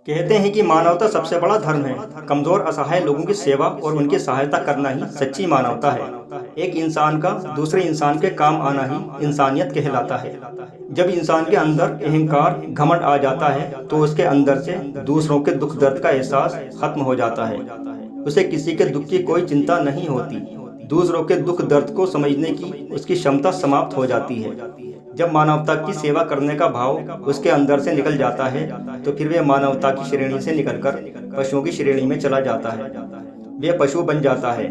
कहते हैं कि मानवता सबसे बड़ा धर्म है। कमजोर असहाय लोगों की सेवा और उनकी सहायता करना ही सच्ची मानवता है। एक इंसान का दूसरे इंसान के काम आना ही इंसानियत कहलाता है। जब इंसान के अंदर अहंकार घमंड आ जाता है तो उसके अंदर से दूसरों के दुख दर्द का एहसास खत्म हो जाता है। उसे किसी के दुख की कोई चिंता नहीं होती। दूसरों के दुख दर्द को समझने की उसकी क्षमता समाप्त हो जाती है। जब मानवता की सेवा करने का भाव उसके अंदर से निकल जाता है तो फिर वह मानवता की श्रेणी से निकलकर पशुओं की श्रेणी में चला जाता है। वह पशु बन जाता है।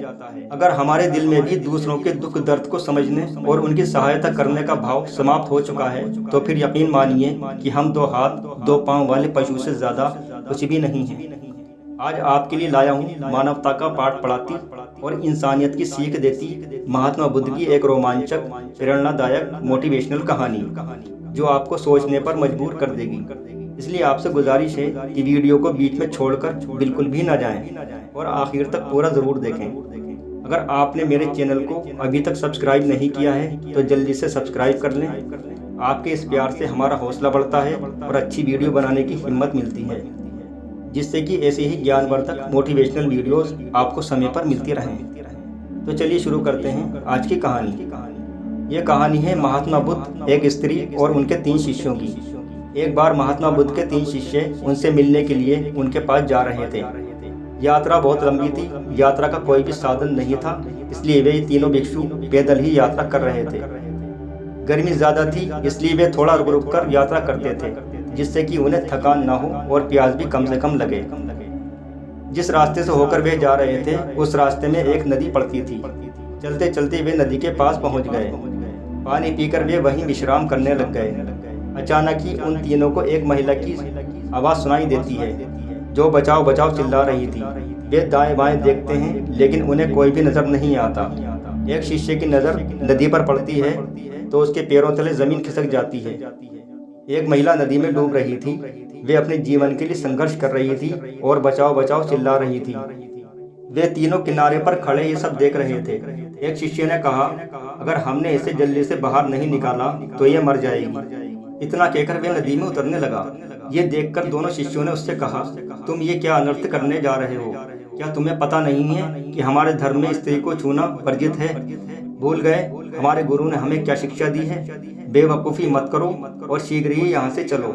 अगर हमारे दिल में भी दूसरों के दुख दर्द को समझने और उनकी सहायता करने का भाव समाप्त हो चुका है तो फिर यकीन मानिए कि हम दो हाथ दो पांव वाले पशु से ज्यादा कुछ भी नहीं है। आज आपके लिए लाया हूँ मानवता का पाठ पढ़ाती और इंसानियत की सीख देती महात्मा बुद्ध की एक रोमांचक प्रेरणादायक मोटिवेशनल कहानी जो आपको सोचने पर मजबूर कर देगी। इसलिए आपसे गुजारिश है कि वीडियो को बीच में छोड़कर बिल्कुल भी ना जाएं और आखिर तक पूरा ज़रूर देखें। अगर आपने मेरे चैनल को अभी तक सब्सक्राइब नहीं किया है तो जल्दी से सब्सक्राइब कर लें। आपके इस प्यार से हमारा हौसला बढ़ता है और अच्छी वीडियो बनाने की हिम्मत मिलती है, जिससे कि ऐसे ही ज्ञानवर्धक मोटिवेशनल वीडियोस आपको समय पर मिलती रहें। तो चलिए शुरू करते हैं आज की कहानी। ये कहानी है महात्मा बुद्ध, एक स्त्री और उनके 3 शिष्यों की। एक बार महात्मा बुद्ध के 3 शिष्य उनसे मिलने के लिए उनके पास जा रहे थे। यात्रा बहुत लंबी थी, यात्रा का कोई भी साधन नहीं था, इसलिए वे तीनों भिक्षु पैदल ही यात्रा कर रहे थे। गर्मी ज़्यादा थी, इसलिए वे थोड़ा रुक रुक कर यात्रा करते थे, जिससे कि उन्हें थकान न हो और प्यास भी कम से कम लगे। जिस रास्ते से होकर वे जा रहे थे उस रास्ते में एक नदी पड़ती थी। चलते चलते वे नदी के पास पहुंच गए। पानी पीकर वे वहीं विश्राम करने लग गए। अचानक ही उन तीनों को एक महिला की आवाज़ सुनाई देती है जो बचाओ बचाओ चिल्ला रही थी। वे दाएं बाएं देखते हैं लेकिन उन्हें कोई भी नजर नहीं आता। एक शिष्य की नज़र नदी पर पड़ती है तो उसके पैरों तले जमीन खिसक जाती है। एक महिला नदी में डूब रही थी। वे अपने जीवन के लिए संघर्ष कर रही थी और बचाओ बचाओ चिल्ला रही थी। वे तीनों किनारे पर खड़े ये सब देख रहे थे। एक शिष्य ने कहा, अगर हमने इसे जल्दी से बाहर नहीं निकाला तो ये मर जाएगी। इतना कहकर वे नदी में उतरने लगा। ये देखकर दोनों शिष्यों ने उससे कहा, तुम ये क्या अनर्थ करने जा रहे हो? क्या तुम्हें पता नहीं है कि हमारे धर्म में स्त्री को छूना वर्जित है? भूल गए हमारे गुरु ने हमें क्या शिक्षा दी है? बेवकूफ़ी मत करो और शीघ्र ही यहाँ से चलो,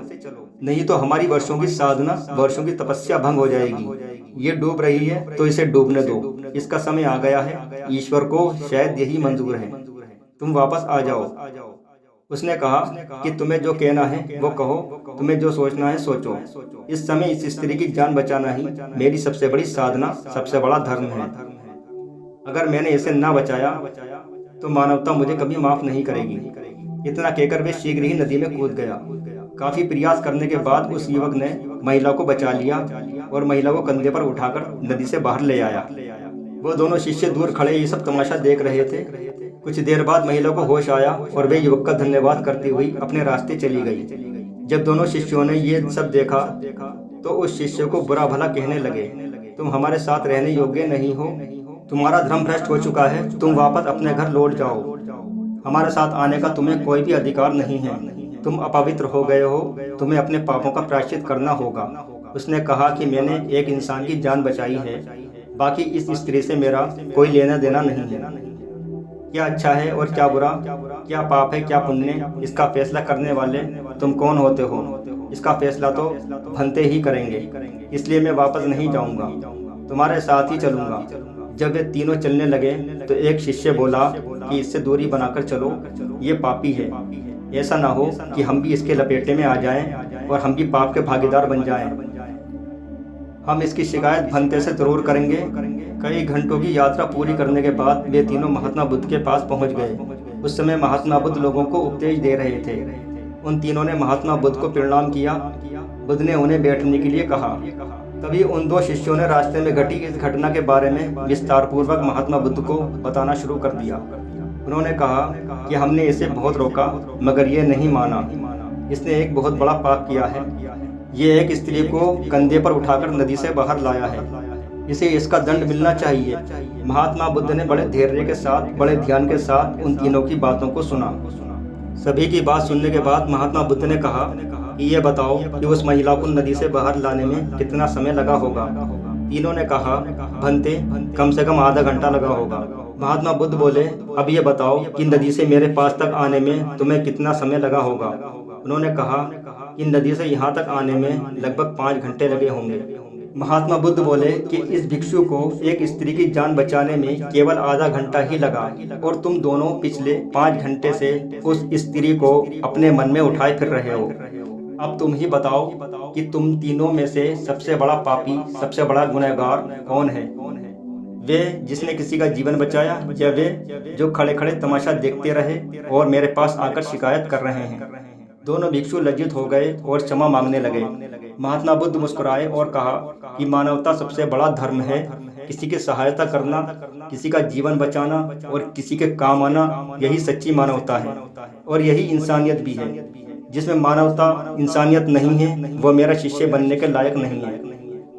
नहीं तो हमारी वर्षों की साधना, वर्षों की तपस्या भंग हो जाएगी। ये डूब रही है तो इसे डूबने दो। इसका समय आ गया है। ईश्वर को शायद यही मंजूर है। तुम वापस आ जाओ। उसने कहा कि तुम्हें जो कहना है वो कहो, तुम्हें जो सोचना है सोचो। इस समय इस स्त्री की जान बचाना ही मेरी सबसे बड़ी साधना, सबसे बड़ा धर्म है। अगर मैंने इसे ना बचाया तो मानवता मुझे कभी माफ नहीं करेगी। इतना कहकर वे शीघ्र ही नदी में कूद गया। काफी प्रयास करने के बाद उस युवक ने महिला को बचा लिया और महिला को कंधे पर उठाकर नदी से बाहर ले आया। वो दोनों शिष्य दूर खड़े ये सब तमाशा देख रहे थे। कुछ देर बाद महिला को होश आया और वे युवक का धन्यवाद करती हुई अपने रास्ते चली गई। जब दोनों शिष्यों ने ये सब देखा तो उस शिष्य को बुरा भला कहने लगे, तुम हमारे साथ रहने योग्य नहीं हो, तुम्हारा धर्म भ्रष्ट हो चुका है, तुम वापस अपने घर लौट जाओ। हमारे साथ आने का तुम्हें कोई भी अधिकार नहीं है, तुम अपवित्र हो गए हो, तुम्हें अपने पापों का प्रायश्चित करना होगा। उसने कहा कि मैंने एक इंसान की जान बचाई है, बाकी इस स्त्री से मेरा कोई लेना देना नहीं है। क्या अच्छा है और क्या बुरा, क्या पाप है क्या पुण्य, इसका फैसला करने वाले तुम कौन होते हो? इसका फैसला तो बनते ही करेंगे, इसलिए मैं वापस नहीं जाऊंगा, तुम्हारे साथ ही चलूंगा। जब वे तीनों चलने लगे तो एक शिष्य बोला कि इससे दूरी बनाकर चलो, ये पापी है। ऐसा ना हो कि हम भी इसके लपेटे में आ जाएं और हम भी पाप के भागीदार बन जाएं। हम इसकी शिकायत भंते से जरूर करेंगे। कई घंटों की यात्रा पूरी करने के बाद वे तीनों महात्मा बुद्ध के पास पहुंच गए। उस समय महात्मा बुद्ध लोगों को उपदेश दे रहे थे। उन तीनों ने महात्मा बुद्ध को प्रणाम किया। बुद्ध ने उन्हें बैठने के लिए कहा। तभी उन 2 शिष्यों ने रास्ते में घटी इस घटना के बारे में विस्तार पूर्वक महात्मा बुद्ध को बताना शुरू कर दिया। उन्होंने कहा कि हमने इसे बहुत रोका मगर ये नहीं माना। इसने एक बहुत बड़ा पाप किया है। ये एक स्त्री को कंधे पर उठाकर नदी से बाहर लाया है। इसे इसका दंड मिलना चाहिए। महात्मा बुद्ध ने बड़े धैर्य के साथ, बड़े ध्यान के साथ उन तीनों की बातों को सुना। सभी की बात सुनने के बाद महात्मा बुद्ध ने कहा, कि ये बताओ कि उस महिला को नदी से बाहर लाने में कितना समय लगा होगा। तीनों ने कहा, भंते, कम से कम आधा घंटा लगा होगा। महात्मा बुद्ध बोले, अब ये बताओ कि नदी से मेरे पास तक आने में तुम्हें कितना समय लगा होगा। उन्होंने कहा कि नदी से यहाँ तक आने में लगभग 5 घंटे लगे होंगे। महात्मा बुद्ध बोले कि इस भिक्षु को एक स्त्री की जान बचाने में केवल आधा घंटा ही लगा और तुम दोनों पिछले 5 घंटे से उस स्त्री को अपने मन में उठाए फिर रहे हो। अब तुम ही बताओ कि तुम तीनों में से सबसे बड़ा पापी, सबसे बड़ा गुनहगार कौन है? वे जिसने किसी का जीवन बचाया या वे जो खड़े खड़े तमाशा देखते रहे और मेरे पास आकर शिकायत कर रहे हैं? दोनों भिक्षु लज्जित हो गए और क्षमा मांगने लगे। महात्मा बुद्ध मुस्कुराए और कहा कि मानवता सबसे बड़ा धर्म है। किसी की सहायता करना, किसी का जीवन बचाना और किसी के काम आना, यही सच्ची मानवता है और यही इंसानियत भी है। जिसमें मानवता, इंसानियत नहीं है, वो मेरा शिष्य बनने के लायक नहीं है।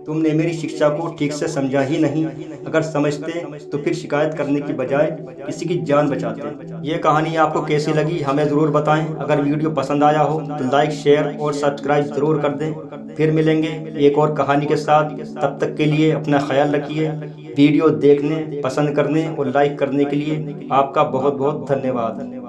तुमने मेरी शिक्षा को ठीक से समझा ही नहीं। अगर समझते तो फिर शिकायत करने की बजाय किसी की जान बचाते। ये कहानी आपको कैसी लगी हमें ज़रूर बताएं। अगर वीडियो पसंद आया हो तो लाइक, शेयर और सब्सक्राइब ज़रूर कर दें। फिर मिलेंगे एक और कहानी के साथ। तब तक के लिए अपना ख्याल रखिए। वीडियो देखने, पसंद करने और लाइक करने के लिए आपका बहुत बहुत धन्यवाद।